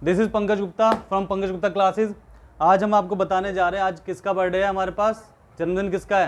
This is Pankaj Gupta from Pankaj Gupta classes. आज हम आपको बताने जा रहे हैं आज किसका बर्थडे है। हमारे पास जन्मदिन किसका है?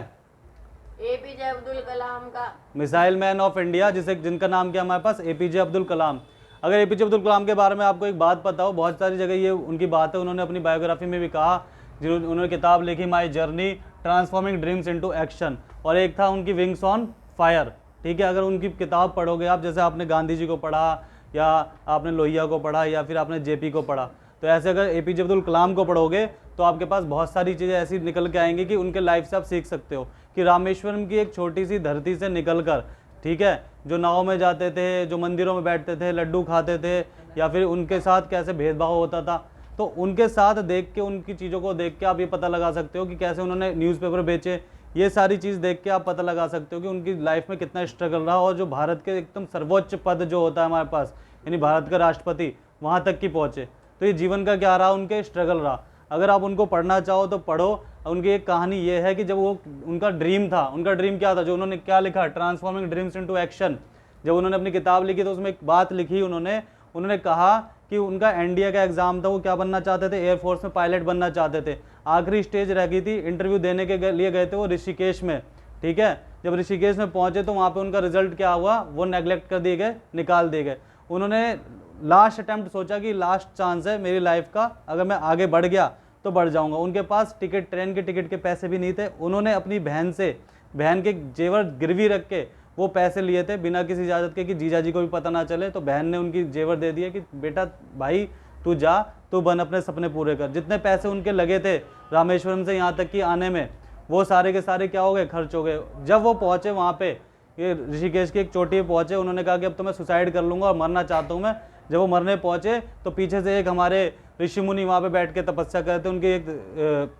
एपीजे अब्दुल कलाम का, मिसाइल मैन ऑफ इंडिया, जिनका नाम क्या हमारे पास एपीजे अब्दुल कलाम। अगर एपीजे अब्दुल कलाम के बारे में आपको एक बात पता हो, बहुत सारी जगह ये उनकी बात है, उन्होंने अपनी बायोग्राफी में भी कहा, उन्होंने किताब लिखी my journey transforming dreams into action, और एक था उनकी विंग्स ऑन फायर। ठीक है, अगर उनकी किताब पढ़ोगे आप, जैसे आपने गांधी जी को पढ़ा या आपने लोहिया को पढ़ा या फिर आपने जेपी को पढ़ा, तो ऐसे अगर एपीजे अब्दुल कलाम को पढ़ोगे तो आपके पास बहुत सारी चीज़ें ऐसी निकल के आएंगी कि उनके लाइफ से आप सीख सकते हो कि रामेश्वरम की एक छोटी सी धरती से निकलकर, ठीक है, जो नाव में जाते थे, जो मंदिरों में बैठते थे, लड्डू खाते थे, या फिर उनके साथ कैसे भेदभाव होता था, तो उनके साथ देख के, उनकी चीज़ों को देख के आप ये पता लगा सकते हो कि कैसे उन्होंने न्यूज़पेपर बेचे। ये सारी चीज़ देख के आप पता लगा सकते हो कि उनकी लाइफ में कितना स्ट्रगल रहा, और जो भारत के एकदम सर्वोच्च पद जो होता है हमारे पास, यानी भारत का राष्ट्रपति, वहाँ तक की पहुँचे। तो ये जीवन का क्या रहा, उनके स्ट्रगल रहा। अगर आप उनको पढ़ना चाहो तो पढ़ो। उनकी एक कहानी ये है कि जब वो, उनका ड्रीम था, उनका ड्रीम क्या था, जो उन्होंने क्या लिखा, ट्रांसफॉर्मिंग ड्रीम्स इनटू एक्शन। जब उन्होंने अपनी किताब लिखी तो उसमें एक बात लिखी उन्होंने कहा कि उनका एनडीए का एग्जाम था, वो क्या बनना चाहते थे, एयरफोर्स में पायलट बनना चाहते थे। आखिरी स्टेज रह गई थी, इंटरव्यू देने के लिए गए थे वो ऋषिकेश में। ठीक है, जब ऋषिकेश में पहुंचे तो वहाँ पे उनका रिजल्ट क्या हुआ, वो नेग्लेक्ट कर दिए गए, निकाल दिए गए। उन्होंने लास्ट अटेम्प्ट सोचा कि लास्ट चांस है मेरी लाइफ का, अगर मैं आगे बढ़ गया तो बढ़ जाऊंगा। उनके पास टिकट, ट्रेन के टिकट के पैसे भी नहीं थे। उन्होंने अपनी बहन के जेवर गिरवी रख के वो पैसे लिए थे बिना किसी इजाज़त के, कि जीजा जी को भी पता ना चले। तो बहन ने उनकी जेवर दे दिए कि बेटा भाई तू जा, तू बन, अपने सपने पूरे कर। जितने पैसे उनके लगे थे रामेश्वरम से यहाँ तक कि आने में, वो सारे के सारे क्या हो गए, खर्च हो गए। जब वो पहुँचे वहाँ पे, ये ऋषिकेश की एक चोटी पे पहुँचे, उन्होंने कहा कि अब तो मैं सुसाइड कर लूँगा और मरना चाहता हूँ मैं। जब वो मरने पहुँचे तो पीछे से एक हमारे ऋषि मुनि वहाँ पे बैठ के तपस्या कर रहे थे, उनकी एक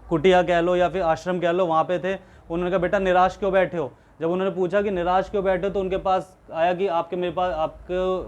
कुटिया कह लो या फिर आश्रम कह लो, वहाँ पे थे। उन्होंने कहा बेटा निराश क्यों बैठे हो। जब उन्होंने पूछा कि निराश क्यों बैठे हो, तो उनके पास आया कि आपके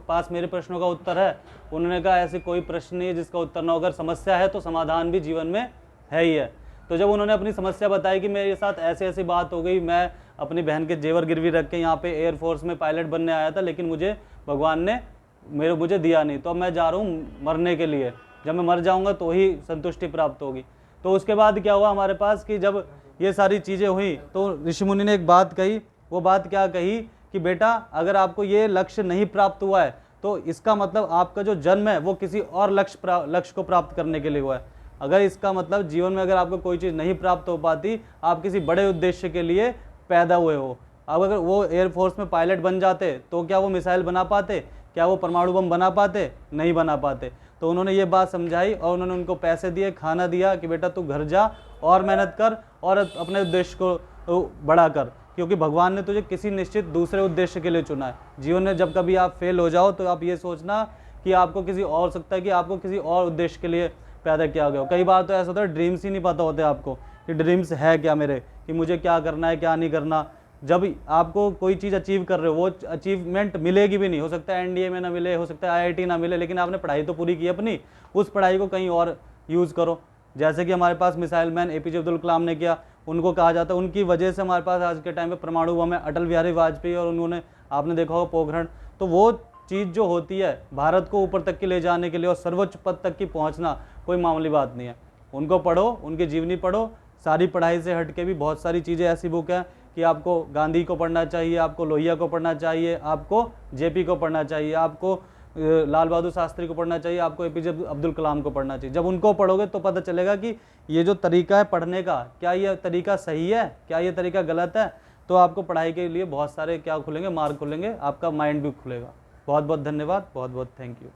पास मेरे प्रश्नों का उत्तर है। उन्होंने कहा ऐसे कोई प्रश्न नहीं है जिसका उत्तर ना हो, अगर समस्या है तो समाधान भी जीवन में है ही है। तो जब उन्होंने अपनी समस्या बताई कि मेरे साथ ऐसी ऐसी बात हो गई, मैं अपनी बहन के जेवर गिरवी रख के यहाँ पे एयरफोर्स में पायलट बनने आया था, लेकिन मुझे भगवान ने मुझे दिया नहीं, तो अब मैं जा रहा हूँ मरने के लिए, जब मैं मर जाऊँगा तो ही संतुष्टि प्राप्त होगी। तो उसके बाद क्या हुआ हमारे पास कि जब ये सारी चीज़ें हुई तो ऋषि मुनि ने एक बात कही। वो बात क्या कही कि बेटा अगर आपको ये लक्ष्य नहीं प्राप्त हुआ है तो इसका मतलब आपका जो जन्म है वो किसी और लक्ष्य को प्राप्त करने के लिए हुआ है। अगर इसका मतलब जीवन में अगर आपको कोई चीज़ नहीं प्राप्त हो पाती, आप किसी बड़े उद्देश्य के लिए पैदा हुए हो। अब अगर वो एयरफोर्स में पायलट बन जाते तो क्या वो मिसाइल बना पाते, क्या वो परमाणु बम बना पाते, नहीं बना पाते। तो उन्होंने ये बात समझाई और उन्होंने उनको पैसे दिए, खाना दिया कि बेटा तू घर जा और मेहनत कर और अपने उद्देश्य को बड़ा कर, क्योंकि भगवान ने तुझे किसी निश्चित दूसरे उद्देश्य के लिए चुना है। जीवन में जब कभी आप फेल हो जाओ तो आप ये सोचना कि आपको किसी और, सकता है कि आपको किसी और उद्देश्य के लिए पैदा किया गया हो। कई बार तो ऐसा होता है ड्रीम्स ही नहीं पता होते आपको कि ड्रीम्स है क्या मेरे, कि मुझे क्या करना है क्या नहीं करना। जब आपको कोई चीज़ अचीव कर रहे हो, वो अचीवमेंट मिलेगी भी नहीं, हो सकता है एनडीए में ना मिले, हो सकता है आईआईटी ना मिले, लेकिन आपने पढ़ाई तो पूरी की अपनी, उस पढ़ाई को कहीं और यूज़ करो। जैसे कि हमारे पास missile man APJ Abdul Kalam ने किया, उनको कहा जाता है उनकी वजह से हमारे पास आज के टाइम में परमाणु बम है, अटल बिहारी वाजपेयी, और उन्होंने, आपने देखा होगा पोखरण। तो वो चीज़ जो होती है भारत को ऊपर तक के ले जाने के लिए और सर्वोच्च पद तक की पहुँचना कोई मामूली बात नहीं है। उनको पढ़ो, उनकी जीवनी पढ़ो। सारी पढ़ाई से हट के भी बहुत सारी चीज़ें ऐसी बुक हैं कि आपको गांधी को पढ़ना चाहिए, आपको लोहिया को पढ़ना चाहिए, आपको जेपी को पढ़ना चाहिए, आपको लाल बहादुर शास्त्री को पढ़ना चाहिए, आपको एपीजे अब्दुल कलाम को पढ़ना चाहिए। जब उनको पढ़ोगे तो पता चलेगा कि ये जो तरीका है पढ़ने का, क्या ये तरीका सही है, क्या ये तरीका गलत है। तो आपको पढ़ाई के लिए बहुत सारे क्या खुलेंगे, मार्ग खुलेंगे, आपका माइंड भी खुलेगा। बहुत बहुत धन्यवाद, बहुत बहुत थैंक यू।